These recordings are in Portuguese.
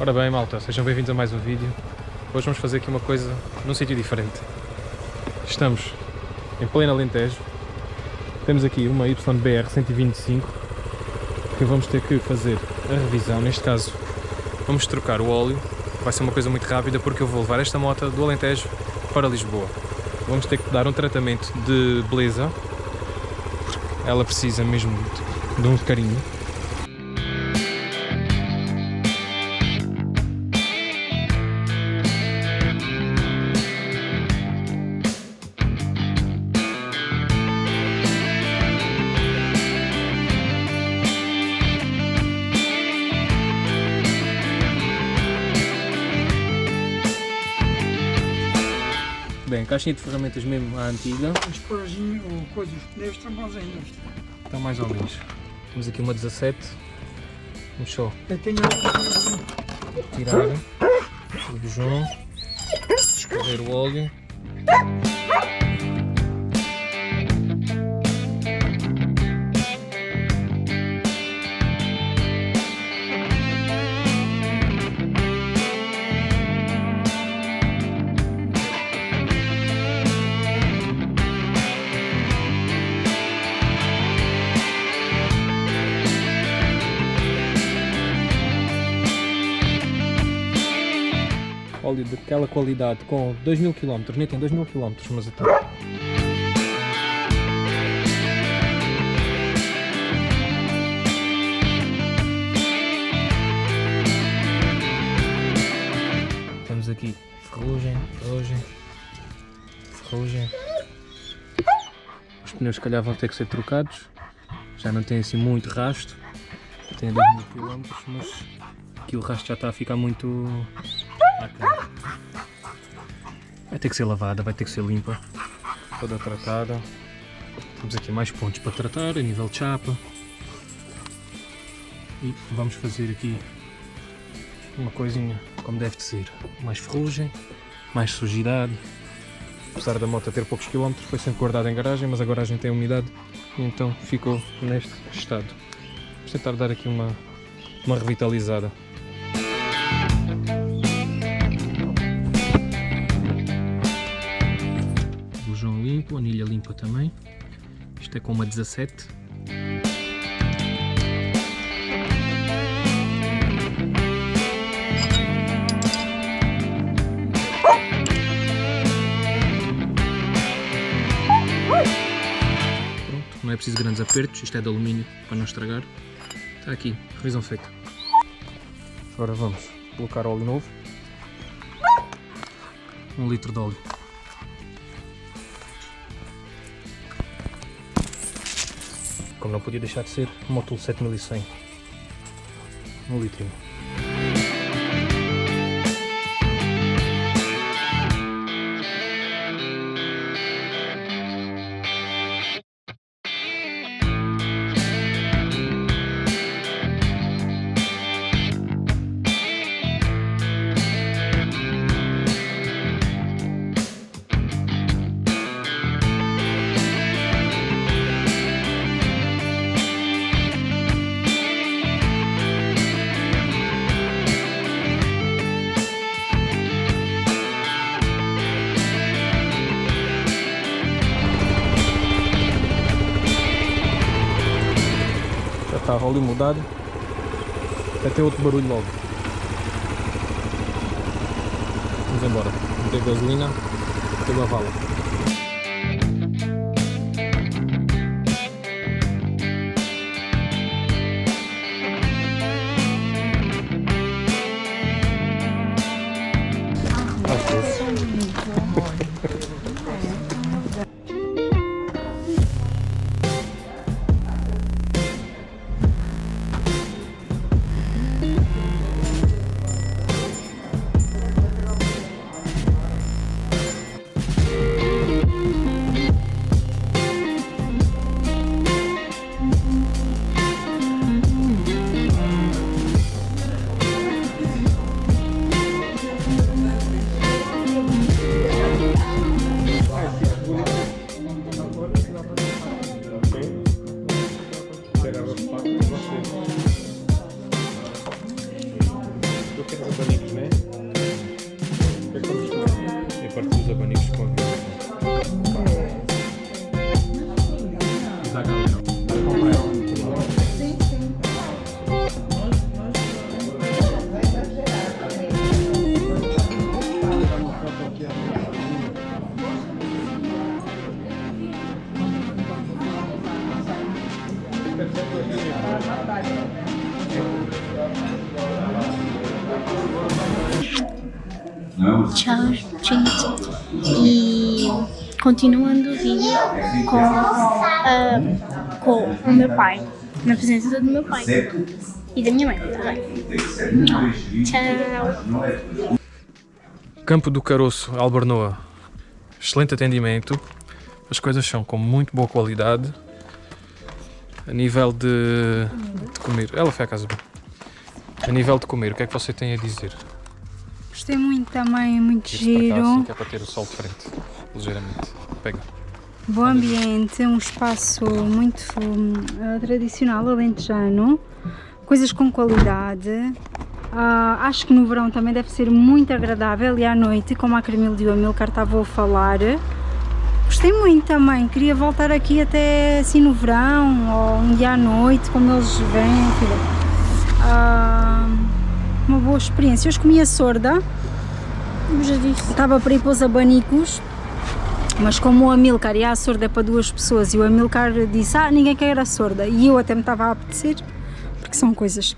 Ora bem, malta, sejam bem-vindos a mais um vídeo. Hoje vamos fazer aqui uma coisa num sítio diferente. Estamos em pleno Alentejo. Temos aqui uma YBR 125 que vamos ter que fazer a revisão. Neste caso, vamos trocar o óleo. Vai ser uma coisa muito rápida porque eu vou levar esta moto do Alentejo para Lisboa. Vamos ter que dar um tratamento de beleza. Ela precisa mesmo de um carinho. Bem, caixinha de ferramentas mesmo à antiga. As corajinhas, ou coisas, os pneus estão mais ainda. Estão mais ou menos. Temos aqui uma 17. Vamos só Eu tenho tirar o bujão, escorrer o óleo. Óleo daquela qualidade com 2000 km, nem tem 2000 km, mas até. Temos aqui ferrugem. Os pneus se calhar vão ter que ser trocados, já não tem assim muito rasto, tem 2000 km, mas aqui o rasto já está a ficar muito... Vai ter que ser lavada, vai ter que ser limpa, toda tratada. Temos aqui mais pontos para tratar a nível de chapa. E vamos fazer aqui uma coisinha como deve de ser. Mais ferrugem, mais sujidade. Apesar da moto ter poucos quilómetros, foi sempre guardada em garagem, mas a garagem tem umidade e então ficou neste estado. Vamos tentar dar aqui uma revitalizada. Bujão limpo, anilha limpa também. Isto é com uma 17. Pronto, não é preciso grandes apertos, isto é de alumínio para não estragar. Está aqui, revisão feita. Agora vamos colocar óleo novo. 1 litro de óleo. Como não podia deixar de ser, Motul 7100. 1 litro. Está óleo mudado, vai ter outro barulho logo. Vamos embora, meter gasolina pela vala. parte dos abanicos com a vida. Sim, sim. Tchau, gente. E continuando o vídeo com o meu pai, na presença do meu pai e da minha mãe também. Tchau. Campo do Caroço, Albernoa. Excelente atendimento. As coisas são com muito boa qualidade. A nível de comer. Ela foi à casa bem. A nível de comer, o que é que você tem a dizer? Gostei muito também, muito Vira-se para cá, giro. assim, que é para ter o sol de frente. Ligeiramente. Pega. Bom ambiente, um espaço muito tradicional, alentejano. Coisas com qualidade. Acho que no verão também deve ser muito agradável e à noite, como a Carmila e o Amilcar estavam a falar. Gostei muito também, queria voltar aqui até assim no verão ou um dia à noite, como eles vêm, uma boa experiência. Hoje comi a sorda, Já disse. estava para ir para os abanicos, mas como o Amilcar e a sorda é para duas pessoas e o Amilcar disse, ninguém quer a sorda, e eu até me estava a apetecer, porque são coisas,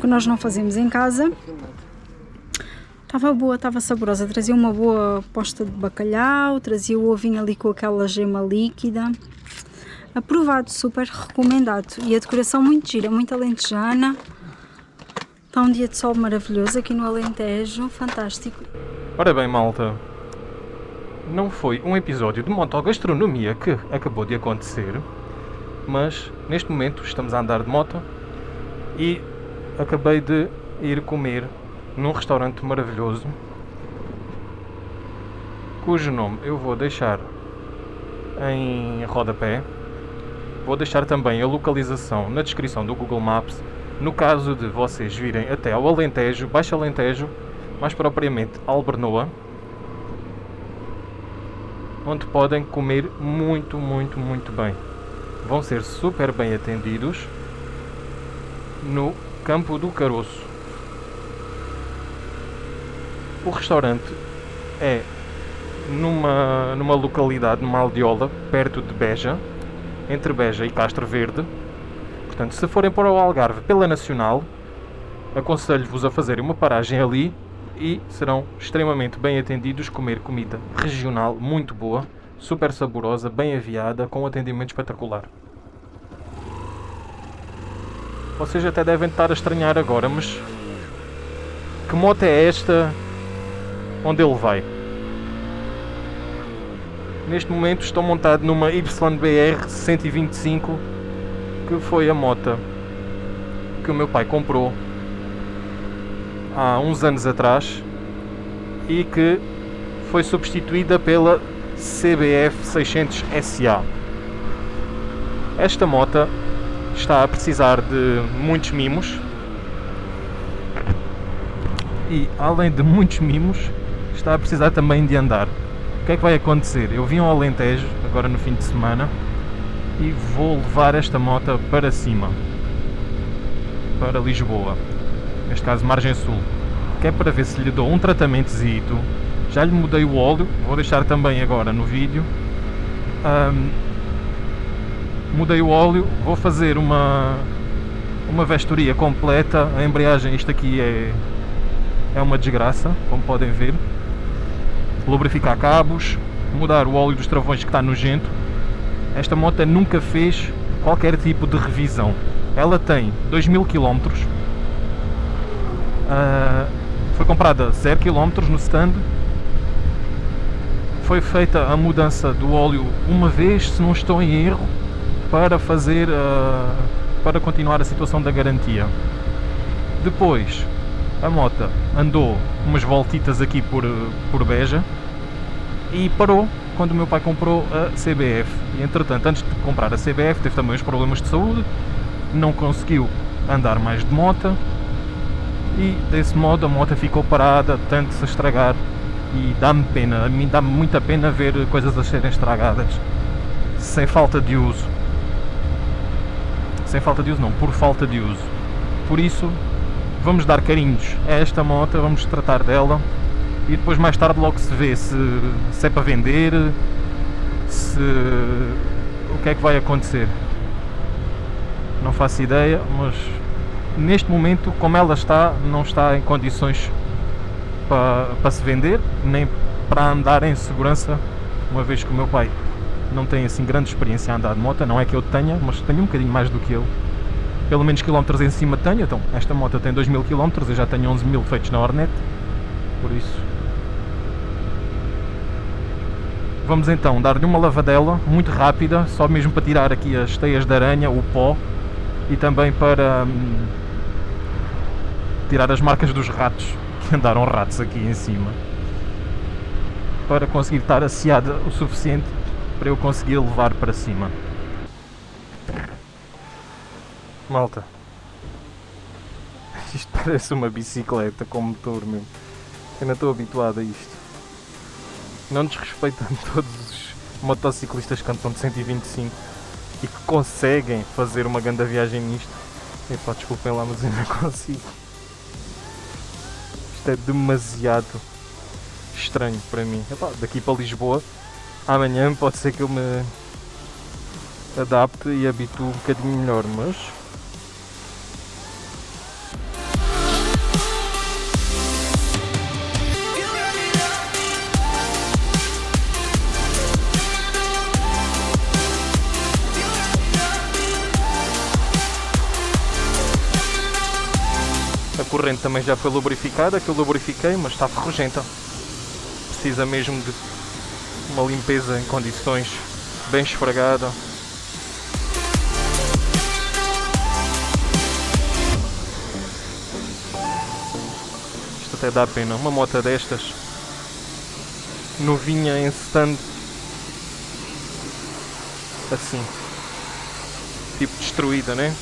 que nós não fazemos em casa. Estava boa, estava saborosa, trazia uma boa posta de bacalhau, trazia o ovinho ali com aquela gema líquida. Aprovado, super recomendado. E a decoração muito gira, muito alentejana. Está um dia de sol maravilhoso aqui no Alentejo, fantástico. Ora bem, malta. Não foi um episódio de motogastronomia que acabou de acontecer, mas neste momento estamos a andar de moto e acabei de ir comer num restaurante maravilhoso cujo nome eu vou deixar em rodapé. Vou deixar também a localização na descrição do Google Maps, no caso de vocês virem até ao Alentejo, Baixo Alentejo, mais propriamente Albernoa, onde podem comer muito, muito, muito bem. Vão ser super bem atendidos no Campo do Caroço. O restaurante é numa localidade, numa aldeola, perto de Beja, entre Beja e Castro Verde. Portanto, se forem para o Algarve pela Nacional, aconselho-vos a fazerem uma paragem ali e serão extremamente bem atendidos, comer comida regional muito boa, super saborosa, bem aviada, com um atendimento espetacular. Vocês até devem estar a estranhar agora, mas que moto é esta onde ele vai? Neste momento estou montado numa YBR 125, que foi a moto que o meu pai comprou há uns anos atrás e que foi substituída pela CBF 600 SA. Esta moto está a precisar de muitos mimos e, além de muitos mimos, está a precisar também de andar. O que é que vai acontecer? Eu vim ao Alentejo agora no fim de semana e vou levar esta moto para cima, para Lisboa, neste caso Margem Sul, que é para ver se lhe dou um tratamento-zito. Já lhe mudei o óleo, vou deixar também agora no vídeo. Mudei o óleo, vou fazer uma vestoria completa. A embreagem, isto aqui é uma desgraça, como podem ver. Lubrificar cabos, mudar o óleo dos travões que está nojento. Esta moto nunca fez qualquer tipo de revisão. Ela tem 2000 km, foi comprada 0 km no stand. Foi feita a mudança do óleo uma vez, se não estou em erro, para fazer para continuar a situação da garantia. Depois a moto andou umas voltitas aqui por Beja e parou quando o meu pai comprou a CBF. E entretanto, antes de comprar a CBF, teve também uns problemas de saúde, não conseguiu andar mais de moto e desse modo a moto ficou parada, tanto se estragar E dá-me pena, a mim dá-me muita pena ver coisas a serem estragadas sem falta de uso. Sem falta de uso não, por falta de uso. Por isso, vamos dar carinhos a esta moto, vamos tratar dela e depois mais tarde logo se vê se é para vender, o que é que vai acontecer. Não faço ideia, mas neste momento, como ela está, não está em condições para se vender, nem para andar em segurança, uma vez que o meu pai não tem assim grande experiência a andar de moto. Não é que eu tenha, mas tenho um bocadinho mais do que ele. Pelo menos quilómetros em cima tenho. Então, esta moto tem 2000 km, eu já tenho 11.000 feitos na Hornet, por isso vamos então dar-lhe uma lavadela muito rápida, só mesmo para tirar aqui as teias de aranha, o pó, e também para tirar as marcas dos ratos, que andaram ratos aqui em cima, para conseguir estar asseada o suficiente para eu conseguir levar para cima. Malta, isto parece uma bicicleta com motor mesmo. Eu não estou habituado a isto. Não desrespeitando todos os motociclistas que andam de 125 e que conseguem fazer uma grande viagem nisto. Epá, desculpem lá, mas eu não consigo. Isto é demasiado estranho para mim. Epá, daqui para Lisboa, amanhã pode ser que eu me adapte e habitue um bocadinho melhor, mas a corrente também já foi lubrificada, que eu lubrifiquei, mas está ferrugenta. Precisa mesmo de uma limpeza em condições, bem esfregada. Isto até dá pena, uma moto destas, novinha em stand, assim, tipo destruída, né?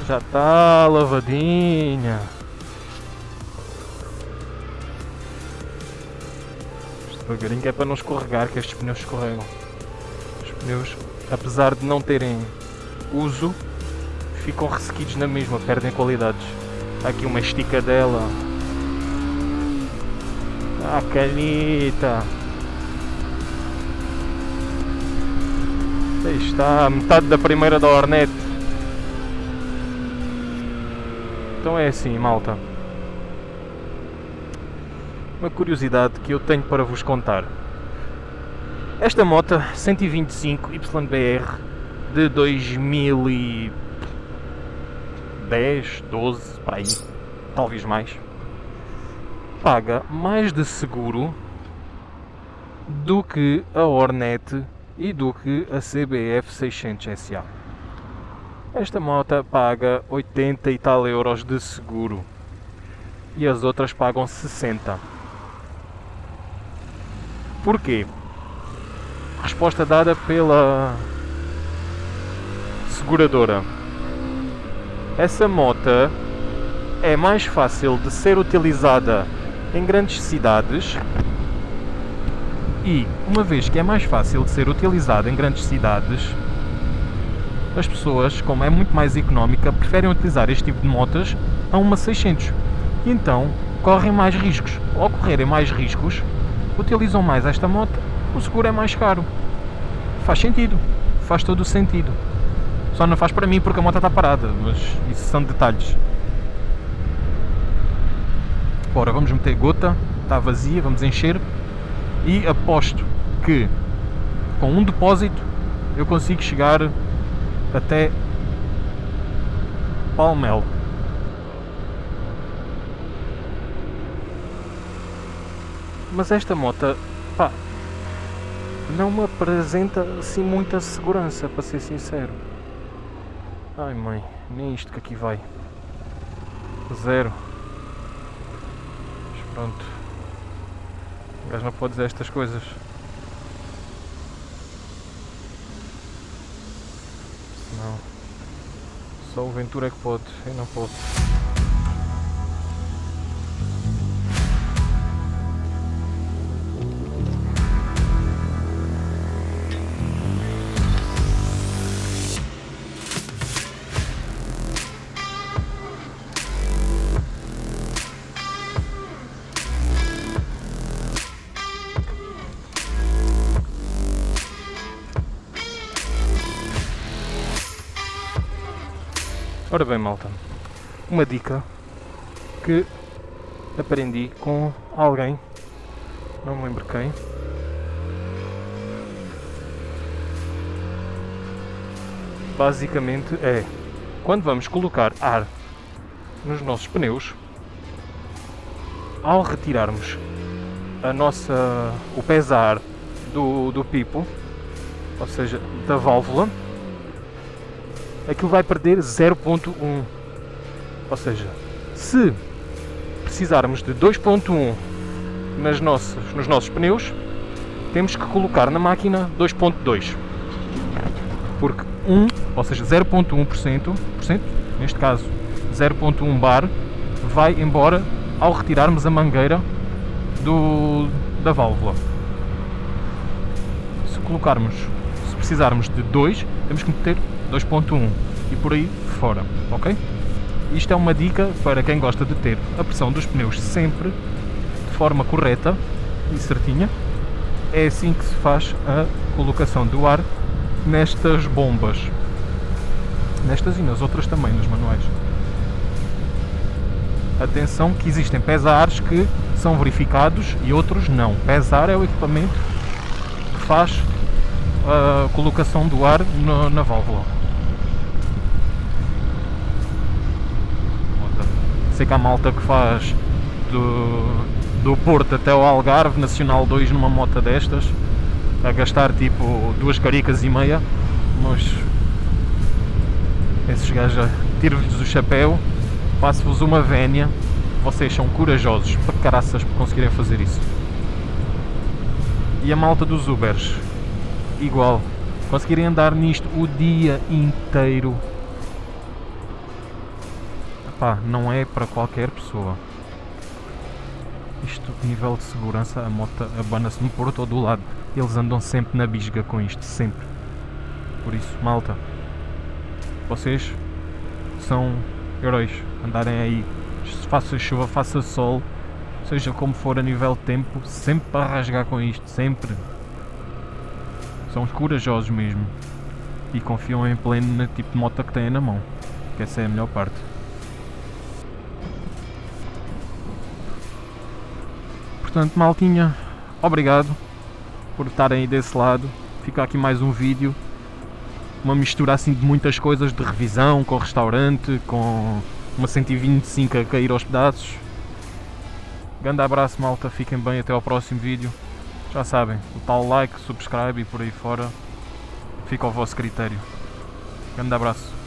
Já está lavadinha. Devagarinho, que é para não escorregar, que estes pneus escorregam. Os pneus, apesar de não terem uso, ficam ressequidos na mesma, perdem qualidades. Há aqui uma esticadela. Ah, canita. Aí está, metade da primeira da Hornet. Então é assim, malta. Uma curiosidade que eu tenho para vos contar. Esta moto 125 YBR de 2010, 12, para aí, talvez mais, paga mais de seguro do que a Hornet e do que a CBF 600 SA. Esta moto paga 80 e tal euros de seguro e as outras pagam 60. Porquê? Resposta dada pela seguradora. Essa moto é mais fácil de ser utilizada em grandes cidades e, uma vez que é mais fácil de ser utilizada em grandes cidades, as pessoas, como é muito mais económica, preferem utilizar este tipo de motas a uma 600 e então correm mais riscos. Ao correrem mais riscos, utilizam mais esta moto, o seguro é mais caro. Faz sentido, faz todo o sentido. Só não faz para mim porque a moto está parada, mas isso são detalhes. Ora, vamos meter gota, está vazia, vamos encher e aposto que com um depósito eu consigo chegar até Palmel. Mas esta moto, pá, não me apresenta assim muita segurança, para ser sincero. Ai mãe, nem isto que aqui vai. Zero. Mas pronto. O gajo não pode dizer estas coisas. Não. Só o Ventura é que pode, eu não posso. Ora bem, malta, uma dica que aprendi com alguém, não me lembro quem. Basicamente é, quando vamos colocar ar nos nossos pneus, ao retirarmos o pesar do pipo, ou seja, da válvula, aquilo vai perder 0.1. Ou seja, se precisarmos de 2.1 nos nossos pneus, temos que colocar na máquina 2.2. Porque ou seja, 0.1%, neste caso 0.1 bar, vai embora ao retirarmos a mangueira da válvula. Se precisarmos de 2, temos que meter 2.1 e por aí fora, ok? Isto é uma dica para quem gosta de ter a pressão dos pneus sempre de forma correta e certinha. É assim que se faz a colocação do ar nestas bombas. Nestas e nas outras também, nos manuais. Atenção que existem pesares que são verificados e outros não. Pesar é o equipamento que faz a colocação do ar na válvula. Sei que há malta que faz do Porto até ao Algarve, Nacional 2 numa moto destas, a gastar tipo 2 caricas e meia, mas esses gajos, tiro-lhes o chapéu, passo-vos uma vénia, vocês são corajosos para caraças por conseguirem fazer isso. E a malta dos Ubers, igual, conseguirem andar nisto o dia inteiro, epá, não é para qualquer pessoa. Isto, nível de segurança, a moto abana-se no Porto ou do lado, eles andam sempre na bisga com isto, sempre. Por isso, malta, vocês são heróis, andarem aí, faça chuva, faça sol, seja como for a nível de tempo, sempre para rasgar com isto, sempre. São corajosos mesmo e confiam em pleno no tipo de moto que têm na mão, que essa é a melhor parte. Portanto, maltinha, obrigado por estarem aí desse lado. Fica aqui mais um vídeo, uma mistura assim de muitas coisas, de revisão, com restaurante, com uma 125 a cair aos pedaços. Grande abraço, malta, fiquem bem, até ao próximo vídeo. Já sabem, o tal like, subscribe e por aí fora fica ao vosso critério. Grande abraço.